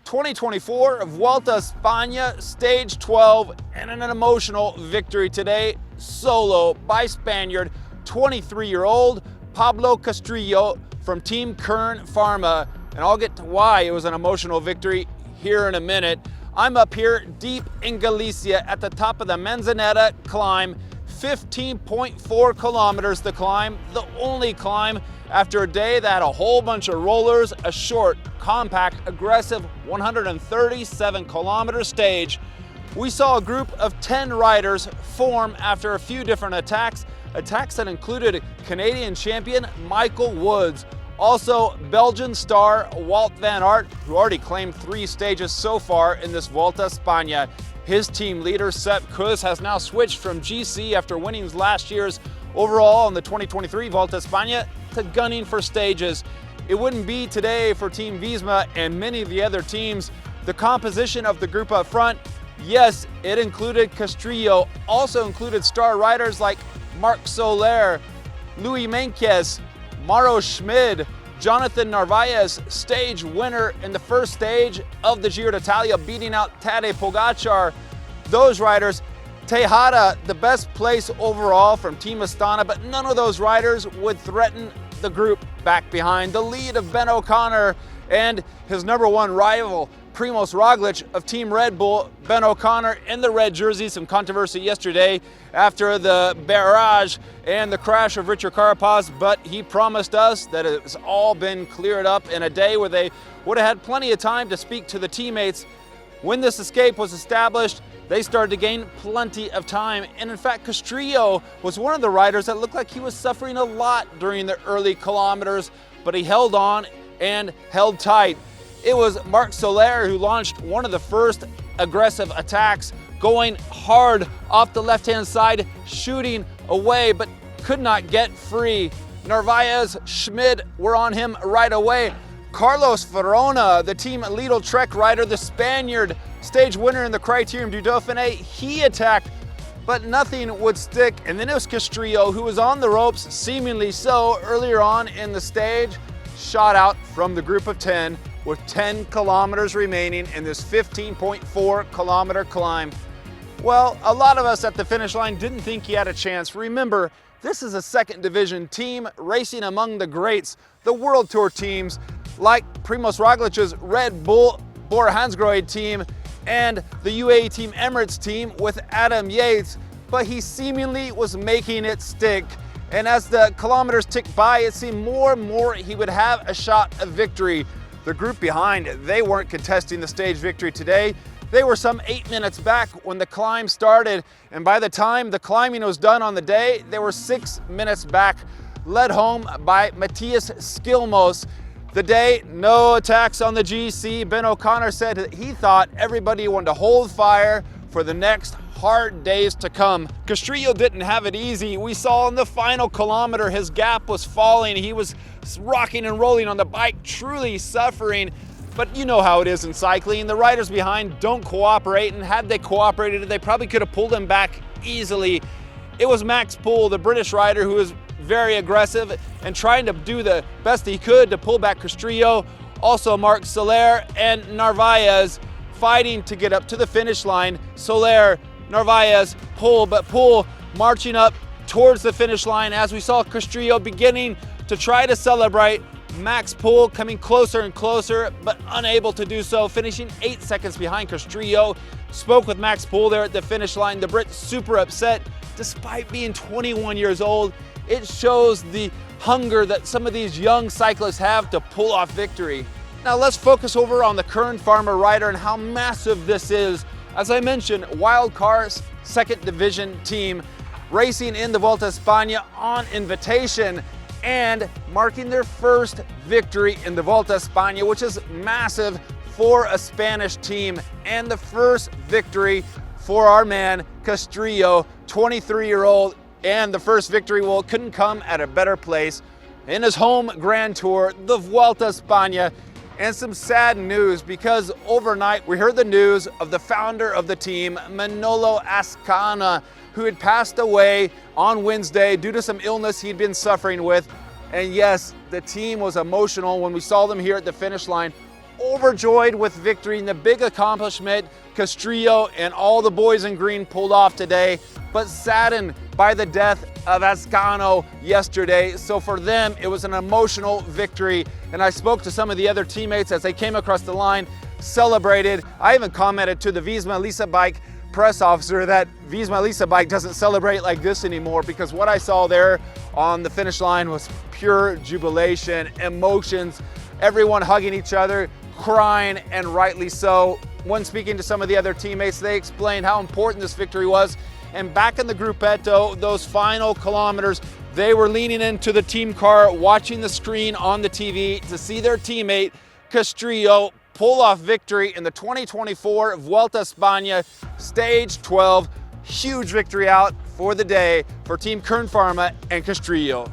2024 Vuelta España, stage 12, and an emotional victory today, solo by Spaniard, 23-year-old Pablo Castrillo from Team Kern Pharma. And I'll get to why it was an emotional victory here in a minute. I'm up here deep in Galicia at the top of the Manzaneta climb, 15.4 kilometers to climb, the only climb after a day that had a whole bunch of rollers, a short, compact, aggressive 137 kilometer stage. We saw a group of 10 riders form after a few different attacks that included Canadian champion Michael Woods, also Belgian star Wout van Aert, who already claimed 3 stages so far in this Vuelta España. His team leader, Sepp Kuss, has now switched from GC after winning last year's overall in the 2023 Vuelta España to gunning for stages. It wouldn't be today for Team Visma and many of the other teams. The composition of the group up front, yes, it included Castrillo, also included star riders like Marc Soler, Louis Meintjes, Mauro Schmid, Jonathan Narvaez, stage winner in the first stage of the Giro d'Italia, beating out Tadej Pogacar. Those riders, Tejada, the best place overall from Team Astana, but none of those riders would threaten the group back behind. The lead of Ben O'Connor and his number one rival, Primoz Roglic of Team Red Bull. Ben O'Connor in the red jersey, some controversy yesterday after the barrage and the crash of Richard Carapaz, but he promised us that it's all been cleared up in a day where they would have had plenty of time to speak to the teammates. When this escape was established, they started to gain plenty of time. And in fact, Castrillo was one of the riders that looked like he was suffering a lot during the early kilometers, but he held on and held tight. It was Marc Soler who launched one of the first aggressive attacks, going hard off the left-hand side, shooting away, but could not get free. Narvaez, Schmid were on him right away. Carlos Verona, the Team Lidl Trek rider, the Spaniard, stage winner in the Criterium du Dauphiné, he attacked, but nothing would stick. And then it was Castrillo, who was on the ropes, seemingly so, earlier on in the stage, shot out from the group of 10 with 10 kilometers remaining in this 15.4 kilometer climb. Well, a lot of us at the finish line didn't think he had a chance. Remember, this is a second division team racing among the greats, the World Tour teams like Primoz Roglic's Red Bull Bora Hansgrohe team and the UAE Team Emirates team with Adam Yates, but he seemingly was making it stick. And as the kilometers ticked by, it seemed more and more he would have a shot of victory. The group behind, they weren't contesting the stage victory today. They were some 8 minutes back when the climb started, and by the time the climbing was done on the day, they were 6 minutes back, led home by Matthias Skilmos. The day, no attacks on the GC. Ben O'Connor said that he thought everybody wanted to hold fire for the next hard days to come. Castrillo didn't have it easy. We saw in the final kilometer his gap was falling. He was rocking and rolling on the bike, truly suffering. But you know how it is in cycling. The riders behind don't cooperate, and had they cooperated, they probably could have pulled him back easily. It was Max Poole, the British rider, who was very aggressive and trying to do the best he could to pull back Castrillo. Also Marc Soler and Narvaez fighting to get up to the finish line. Soler, Narvaez, but Poole marching up towards the finish line as we saw Castrillo beginning to try to celebrate. Max Poole coming closer and closer, but unable to do so, finishing 8 seconds behind Castrillo. Spoke with Max Poole there at the finish line. The Brit super upset despite being 21 years old. It shows the hunger that some of these young cyclists have to pull off victory. Now let's focus over on the Kern Pharma rider and how massive this is. As I mentioned, Wildcar's second division team racing in the Vuelta España on invitation and marking their first victory in the Vuelta España, which is massive for a Spanish team, and the first victory for our man Castrillo, 23-year-old, and the first victory, well, it couldn't come at a better place in his home Grand Tour, the Vuelta España. And some sad news, because overnight we heard the news of the founder of the team, Manolo Azcona, who had passed away on Wednesday due to some illness he'd been suffering with. And yes, the team was emotional when we saw them here at the finish line. overjoyed with victory and the big accomplishment Castrillo and all the boys in green pulled off today, but saddened by the death of Azcona yesterday. So for them, it was an emotional victory. And I spoke to some of the other teammates as they came across the line, celebrated. I even commented to the Visma Lisa Bike press officer that Visma Lisa Bike doesn't celebrate like this anymore, because what I saw there on the finish line was pure jubilation, emotions, everyone hugging each other, crying, and rightly so. When speaking to some of the other teammates, they explained how important this victory was. And back in the gruppetto, those final kilometers, they were leaning into the team car, watching the screen on the TV to see their teammate Castrillo pull off victory in the 2024 Vuelta España Stage 12. Huge victory out for the day for Team Kern Pharma and Castrillo.